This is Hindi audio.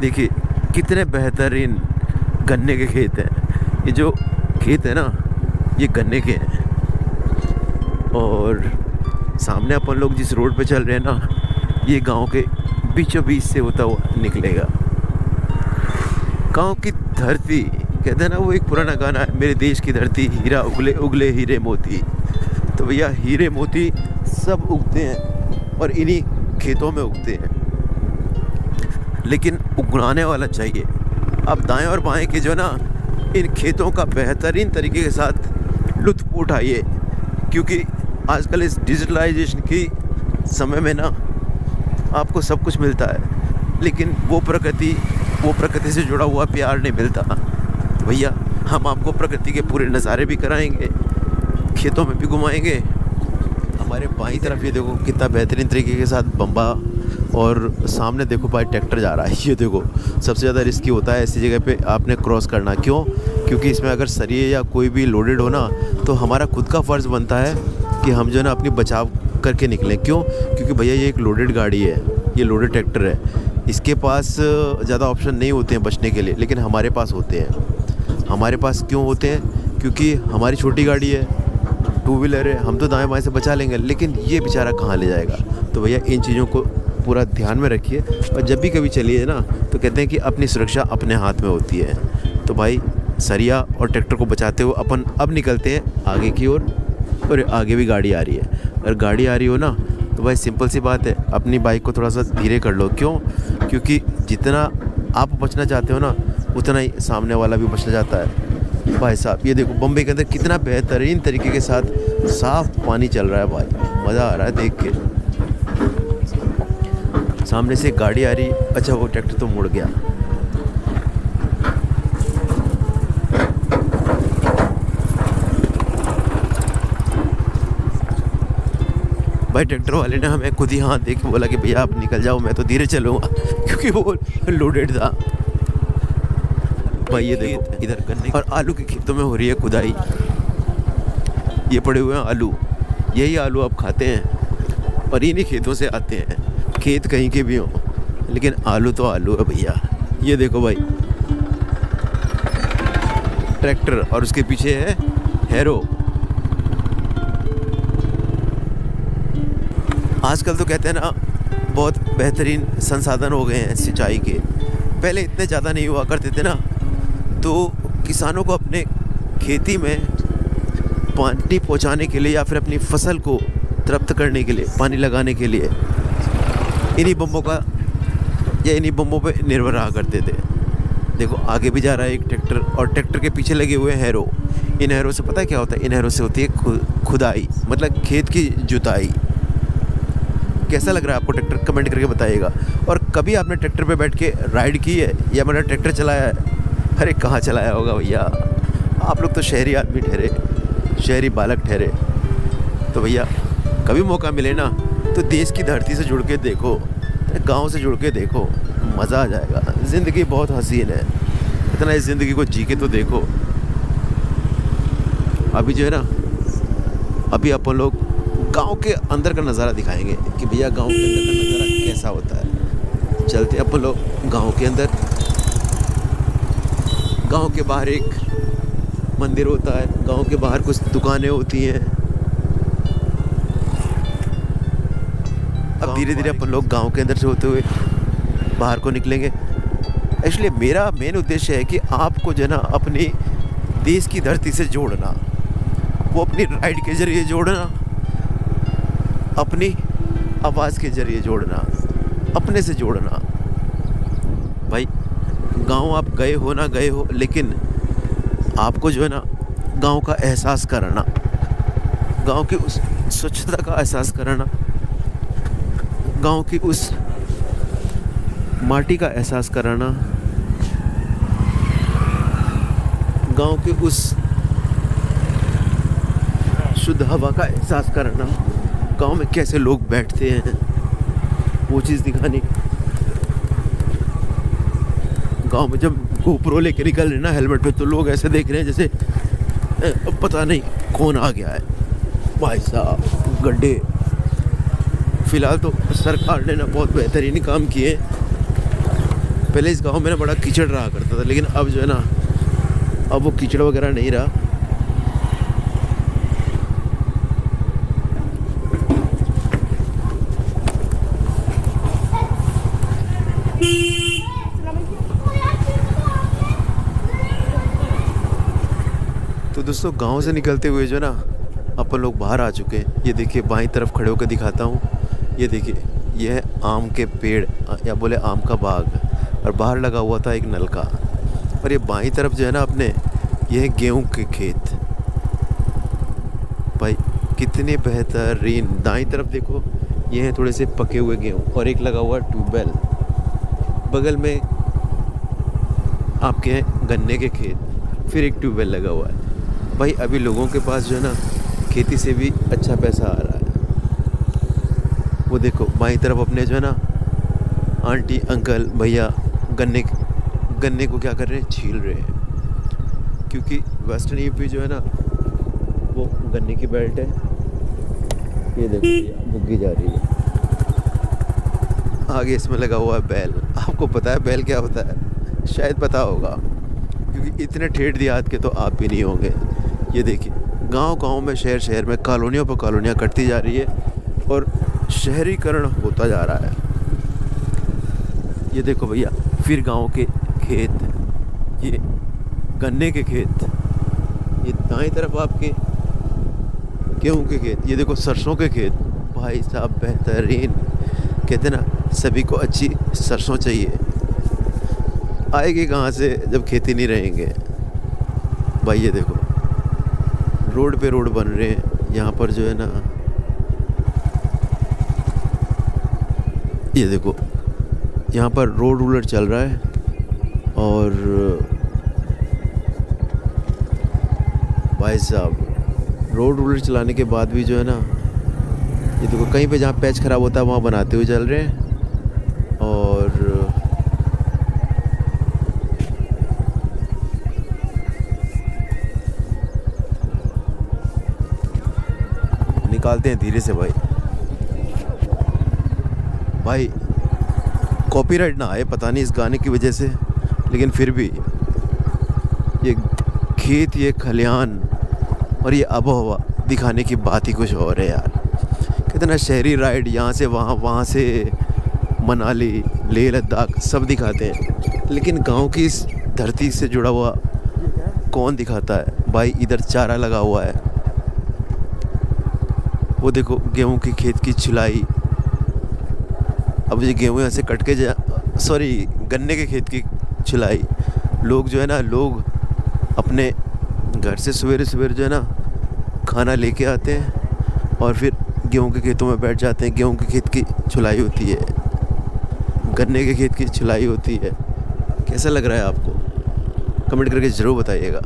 देखिए कितने बेहतरीन गन्ने के खेत हैं। ये जो खेत है ना, ये गन्ने के हैं। और सामने अपन लोग जिस रोड पे चल रहे हैं ना, ये गांव के बीचों बीच से होता हुआ निकलेगा। गांव की धरती, कहते हैं ना वो एक पुराना गाना है, मेरे देश की धरती हीरा उगले उगले हीरे मोती। तो भैया हीरे मोती सब उगते हैं और इन्हीं खेतों में उगते हैं, लेकिन उगाने वाला चाहिए। आप दाएं और बाएं के जो ना इन खेतों का बेहतरीन तरीके के साथ लुत्फ़ उठाइए, क्योंकि आजकल इस डिजिटलाइजेशन की समय में ना आपको सब कुछ मिलता है, लेकिन वो प्रकृति से जुड़ा हुआ प्यार नहीं मिलता। तो भैया हम आपको प्रकृति के पूरे नज़ारे भी कराएंगे, खेतों में भी घुमाएंगे। हमारे बाईं तरफ ये देखो कितना बेहतरीन तरीके के साथ बम्बा, और सामने देखो भाई ट्रैक्टर जा रहा है। ये देखो सबसे ज़्यादा रिस्की होता है ऐसी जगह पे आपने क्रॉस करना। क्यों? क्योंकि इसमें अगर सरिये या कोई भी लोडेड हो ना, तो हमारा खुद का फ़र्ज़ बनता है कि हम जो है ना अपनी बचाव करके निकलें। क्यों? क्योंकि भैया ये एक लोडेड गाड़ी है, ये लोडेड ट्रैक्टर है। इसके पास ज़्यादा ऑप्शन नहीं होते हैं बचने के लिए, लेकिन हमारे पास होते हैं। हमारे पास क्यों होते हैं? क्योंकि हमारी छोटी गाड़ी है, टू व्हीलर है, हम तो दाएं बाएं से बचा लेंगे, लेकिन ये बेचारा कहाँ ले जाएगा। तो भैया इन चीज़ों को पूरा ध्यान में रखिए, और जब भी कभी चलिए ना तो कहते हैं कि अपनी सुरक्षा अपने हाथ में होती है। तो भाई सरिया और ट्रैक्टर को बचाते हुए अपन अब निकलते हैं आगे की ओर। और आगे भी गाड़ी आ रही है, अगर गाड़ी आ रही हो ना तो भाई सिंपल सी बात है, अपनी बाइक को थोड़ा सा धीरे कर लो। क्यों? क्योंकि जितना आप बचना चाहते हो ना, उतना ही सामने वाला भी बचना चाहता है। भाई साहब ये देखो बम्बई के अंदर कितना बेहतरीन तरीके के साथ साफ पानी चल रहा है भाई, मज़ा आ रहा है देख के। सामने से गाड़ी आ रही, अच्छा वो ट्रैक्टर तो मुड़ गया। भाई ट्रैक्टर वाले ने हमें खुद ही हाथ दे के बोला कि भैया आप निकल जाओ, मैं तो धीरे चलूँगा, क्योंकि वो लोडेड था। भाई ये देखो इधर गन्ने और आलू के खेतों में हो रही है खुदाई। ये पड़े हुए हैं आलू, यही आलू आप खाते हैं और इन्हीं खेतों से आते हैं। खेत कहीं के भी हों, लेकिन आलू तो आलू है भैया। ये देखो भाई ट्रैक्टर, और उसके पीछे है हैरो। आजकल तो कहते हैं ना बहुत बेहतरीन संसाधन हो गए हैं सिंचाई के। पहले इतने ज़्यादा नहीं हुआ करते थे ना, तो किसानों को अपने खेती में पानी पहुंचाने के लिए या फिर अपनी फसल को तृप्त करने के लिए, पानी लगाने के लिए इन्हीं बम्बों का या इन्हीं बम्बों पे निर्भर रहा करते थे। देखो आगे भी जा रहा है एक ट्रैक्टर, और ट्रैक्टर के पीछे लगे हुए हैं हैरो। इन हैरो से पता है क्या होता है? इन हैरो से होती है खुदाई, मतलब खेत की जुताई। कैसा लग रहा है आपको ट्रैक्टर? कमेंट करके बताइएगा। और कभी आपने ट्रैक्टर पे बैठ के राइड की है या मतलब ट्रैक्टर चलाया है? अरे कहाँ चलाया होगा भैया, आप लोग तो शहरी आदमी ठहरे, शहरी बालक ठहरे। तो भैया कभी मौका मिले ना तो देश की धरती से जुड़ के देखो, गांव से जुड़ के देखो, मज़ा आ जाएगा। ज़िंदगी बहुत हसीन है, इतना इस ज़िंदगी को जी के तो देखो। अभी जो है ना, अभी अपन लोग गांव के अंदर का नज़ारा दिखाएंगे कि भैया गांव के अंदर का नज़ारा कैसा होता है। चलते अपन लोग गांव के अंदर। गांव के बाहर एक मंदिर होता है, गांव के बाहर कुछ दुकानें होती हैं। अब धीरे धीरे अपन लोग गांव के अंदर से होते हुए बाहर को निकलेंगे। इसलिए मेरा मेन उद्देश्य है कि आपको जो है ना अपनी देश की धरती से जोड़ना, वो अपनी राइड के ज़रिए जोड़ना, अपनी आवाज़ के ज़रिए जोड़ना, अपने से जोड़ना। भाई गांव आप गए हो ना गए हो, लेकिन आपको जो है ना गांव का एहसास कराना, गांव की उस स्वच्छता का एहसास कराना, गांव की उस माटी का एहसास कराना, गांव के उस शुद्ध हवा का एहसास कराना, गांव में कैसे लोग बैठते हैं वो चीज़ दिखानी। गांव में जब गोप्रो लेके निकल रहे ना हेलमेट पे, तो लोग ऐसे देख रहे हैं जैसे पता नहीं कौन आ गया है। भाई साहब गड्ढे, फिलहाल तो सरकार ने ना बहुत बेहतरीन काम किए। पहले इस गांव में ना बड़ा कीचड़ रहा करता था, लेकिन अब जो है ना, अब वो कीचड़ वगैरह नहीं रहा। तो दोस्तों गांव से निकलते हुए जो ना अपन लोग बाहर आ चुके हैं। ये देखिए बाईं तरफ खड़े होकर दिखाता हूँ। ये देखिए, ये है आम के पेड़ या बोले आम का बाग, और बाहर लगा हुआ था एक नलका। और ये बाईं तरफ जो है ना अपने, ये है गेहूं के खेत। भाई कितने बेहतरीन। दाईं तरफ देखो, ये है थोड़े से पके हुए गेहूं, और एक लगा हुआ ट्यूबवेल। बगल में आपके हैं गन्ने के खेत, फिर एक ट्यूबवेल लगा हुआ है। भाई अभी लोगों के पास जो है ना खेती से भी अच्छा पैसा आ रहा है। वो देखो बाईं तरफ अपने जो है ना आंटी अंकल भैया गन्ने को क्या कर रहे हैं, छील रहे हैं। क्योंकि वेस्टर्न यूपी जो है ना वो गन्ने की बेल्ट है। ये देखो ये बुग्गी जा रही है। आगे इसमें लगा हुआ है बैल। आपको पता है बैल क्या होता है? शायद पता होगा, क्योंकि इतने ठेठ देहात के तो आप भी नहीं होंगे। ये देखिए गांव-गांव में, शहर में कॉलोनियों पर कॉलोनियाँ कटती जा रही है और शहरीकरण होता जा रहा है। ये देखो भैया, फिर गांव के खेत, ये गन्ने के खेत, ये दाएं तरफ आपके गेहूं के खेत, ये देखो सरसों के खेत। भाई साहब बेहतरीन। कहते ना सभी को अच्छी सरसों चाहिए, आएगी कहाँ से जब खेती नहीं रहेंगे। भाई ये देखो रोड पे रोड बन रहे हैं यहाँ पर जो है ना। ये देखो यहाँ पर रोड रूलर चल रहा है, और भाई साहब रोड रूलर चलाने के बाद भी जो है ना, ये देखो कहीं पे जहाँ पैच ख़राब होता है वहाँ बनाते हुए चल रहे हैं। और निकालते हैं धीरे से भाई कॉपीराइट ना आए, पता नहीं इस गाने की वजह से, लेकिन फिर भी ये खेत, ये खलिहान और ये आबोहवा दिखाने की बात ही कुछ और है यार। कितना शहरी राइड, यहाँ से वहाँ, वहाँ से मनाली, लेह लद्दाख सब दिखाते हैं, लेकिन गांव की इस धरती से जुड़ा हुआ कौन दिखाता है भाई। इधर चारा लगा हुआ है, वो देखो गेहूं की खेत की छिलाई। अब ये गेहूं यहाँ से कट के गन्ने के खेत की छिलाई। लोग जो है ना, लोग अपने घर से सवेरे सवेरे जो है ना खाना लेके आते हैं और फिर गेहूं के खेतों में बैठ जाते हैं। गेहूं के खेत की छुलाई होती है, गन्ने के खेत की छिलाई होती है। कैसा लग रहा है आपको? कमेंट करके ज़रूर बताइएगा।